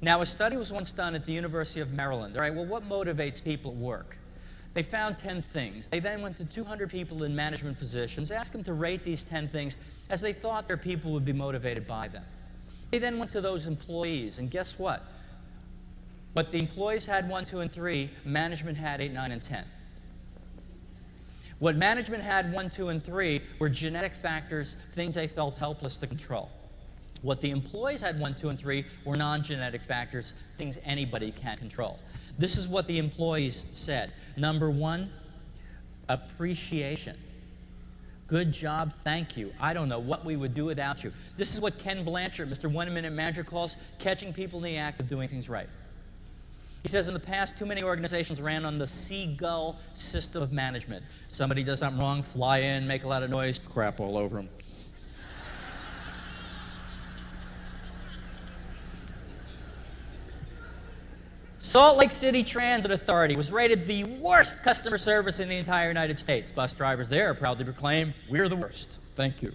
Now, a study was once done at the University of Maryland. All right, well, what motivates people at work? They found 10 things. They then went to 200 people in management positions, asked them to rate these 10 things as they thought their people would be motivated by them. They then went to those employees, and guess what? What the employees had 1, 2, and 3, management had 8, 9, and 10. What management had 1, 2, and 3 were genetic factors, things they felt helpless to control. What the employees had 1, 2, and 3 were non-genetic factors, things anybody can control. This is what the employees said. Number 1, appreciation. Good job, thank you. I don't know what we would do without you. This is what Ken Blanchard, Mr. One-Minute Manager, calls catching people in the act of doing things right. He says in the past, too many organizations ran on the seagull system of management. Somebody does something wrong, fly in, make a lot of noise, crap all over them. Salt Lake City Transit Authority was rated the worst customer service in the entire United States. Bus drivers there proudly proclaim, "We're the worst. Thank you."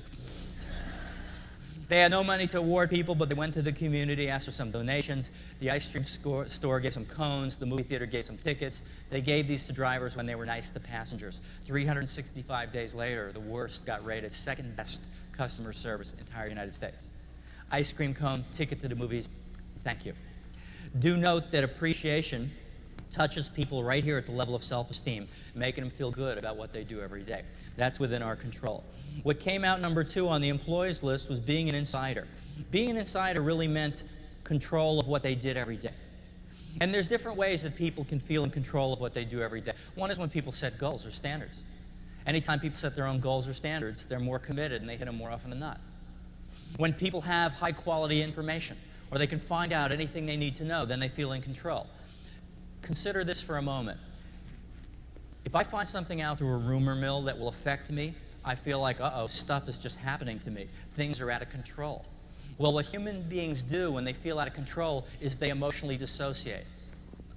They had no money to award people, but they went to the community, asked for some donations. The ice cream store gave some cones. The movie theater gave some tickets. They gave these to drivers when they were nice to passengers. 365 days later, the worst got rated second best customer service in the entire United States. Ice cream cone, ticket to the movies, thank you. Do note that appreciation touches people right here at the level of self-esteem, making them feel good about what they do every day. That's within our control. What came out number 2 on the employees list was being an insider. Being an insider really meant control of what they did every day. And there's different ways that people can feel in control of what they do every day. One is when people set goals or standards. Anytime people set their own goals or standards, they're more committed and they hit them more often than not. When people have high-quality information, or they can find out anything they need to know, then they feel in control. Consider this for a moment. If I find something out through a rumor mill that will affect me, I feel like, uh-oh, stuff is just happening to me. Things are out of control. Well, what human beings do when they feel out of control is they emotionally dissociate.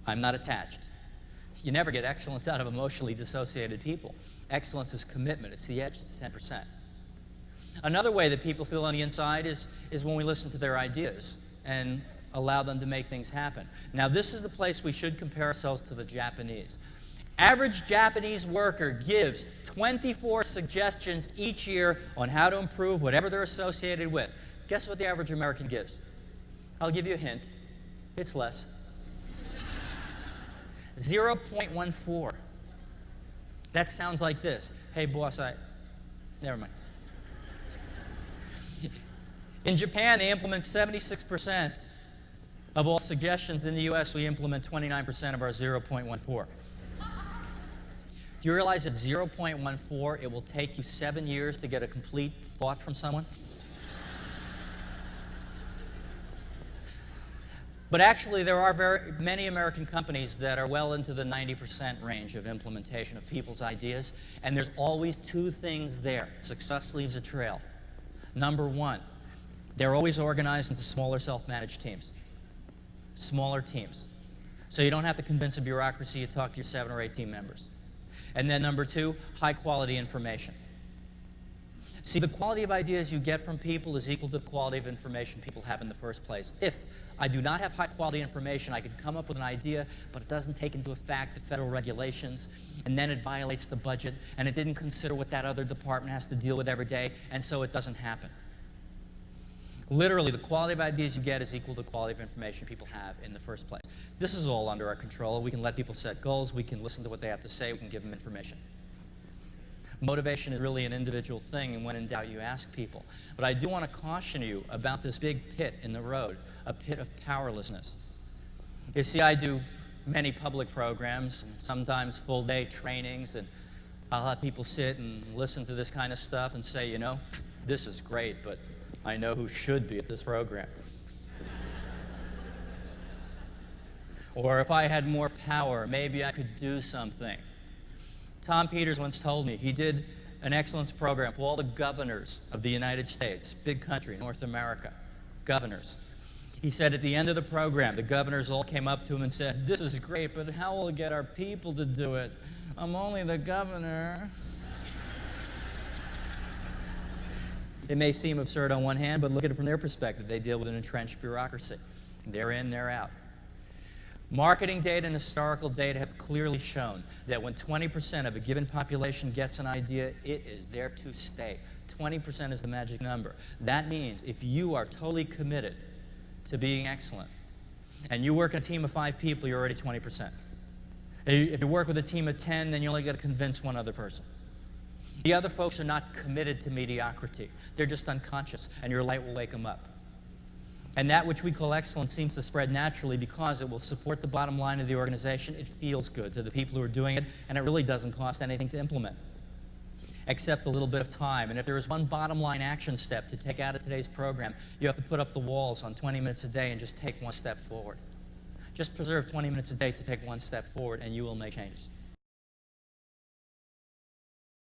I'm not attached. You never get excellence out of emotionally dissociated people. Excellence is commitment. It's the edge, it's 10%. Another way that people feel on the inside is when we listen to their ideas and allow them to make things happen. Now, this is the place we should compare ourselves to the Japanese. Average Japanese worker gives 24 suggestions each year on how to improve whatever they're associated with. Guess what the average American gives? I'll give you a hint. It's less. 0.14. That sounds like this. Hey, boss, never mind. In Japan, they implement 76% of all suggestions. In the US, we implement 29% of our 0.14. Do you realize at 0.14, it will take you 7 years to get a complete thought from someone? But actually, there are many American companies that are well into the 90% range of implementation of people's ideas, and there's always 2 things there. Success leaves a trail. Number 1, they're always organized into smaller self-managed teams. Smaller teams. So you don't have to convince a bureaucracy, you talk to your 7 or 8 team members. And then number 2, high-quality information. See, the quality of ideas you get from people is equal to the quality of information people have in the first place. If I do not have high-quality information, I can come up with an idea, but it doesn't take into effect the federal regulations, and then it violates the budget, and it didn't consider what that other department has to deal with every day, and so it doesn't happen. Literally, the quality of ideas you get is equal to the quality of information people have in the first place. This is all under our control. We can let people set goals. We can listen to what they have to say. We can give them information. Motivation is really an individual thing, and when in doubt, you ask people. But I do want to caution you about this big pit in the road, a pit of powerlessness. You see, I do many public programs, and sometimes full-day trainings, and I'll have people sit and listen to this kind of stuff and say, you know, this is great, but I know who should be at this program. Or if I had more power, maybe I could do something. Tom Peters once told me he did an excellence program for all the governors of the United States, big country, North America, governors. He said at the end of the program, the governors all came up to him and said, "This is great, but how will we get our people to do it? I'm only the governor." It may seem absurd on one hand, but look at it from their perspective. They deal with an entrenched bureaucracy. They're in, they're out. Marketing data and historical data have clearly shown that when 20% of a given population gets an idea, it is there to stay. 20% is the magic number. That means if you are totally committed to being excellent, and you work in a team of 5 people, you're already 20%. If you work with a team of 10, then you only got to convince one other person. The other folks are not committed to mediocrity. They're just unconscious, and your light will wake them up. And that which we call excellence seems to spread naturally because it will support the bottom line of the organization. It feels good to the people who are doing it, and it really doesn't cost anything to implement, except a little bit of time. And if there is one bottom line action step to take out of today's program, you have to put up the walls on 20 minutes a day and just take one step forward. Just preserve 20 minutes a day to take one step forward, and you will make changes.